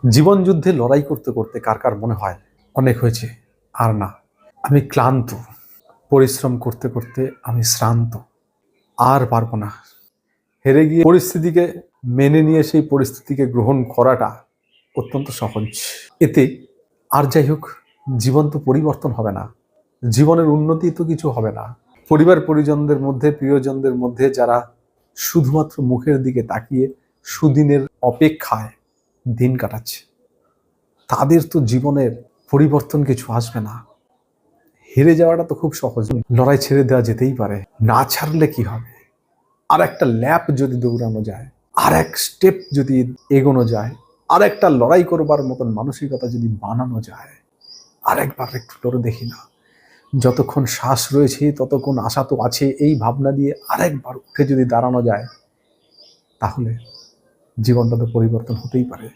জীবন যুদ্ধে লড়াই করতে করতে কার কার মনে হয় অনেক হয়েছে, আর না, আমি ক্লান্ত, পরিশ্রম করতে করতে আমি শ্রান্ত, আর পারবো না। হেরে গিয়ে পরিস্থিতিকে মেনে নিয়ে সেই পরিস্থিতিকে গ্রহণ করাটা অত্যন্ত সহজ। এতে আর যাই হোক, জীবন তো পরিবর্তন হবে না, জীবনের উন্নতি তো কিছু হবে না। পরিবার পরিজনদের মধ্যে, প্রিয়জনদের মধ্যে যারা শুধুমাত্র মুখের দিকে তাকিয়ে সুদিনের অপেক্ষায় দিন কাটাচ্ছে, তাদের তো জীবনের পরিবর্তন কিছু আসবে না। হেরে যাওয়াটা তো খুব সহজ, লড়াই ছেড়ে দেওয়া যেতেই পারে, না ছাড়লে কি হবে? আর একটা ল্যাপ যদি দৌড়ানো যায়, আর এক স্টেপ যদি এগোনো যায়, আর একটা লড়াই করবার মতন মানসিকতা যদি বানানো যায়, আর একবার একটু লড়ে দেখি না, যতক্ষণ শ্বাস রয়েছে ততক্ষণ আশা তো আছে, এই ভাবনা দিয়ে আরেকবার উঠে যদি দাঁড়ানো যায়, তাহলে জীবনটা তো পরিবর্তন হতেই পারে।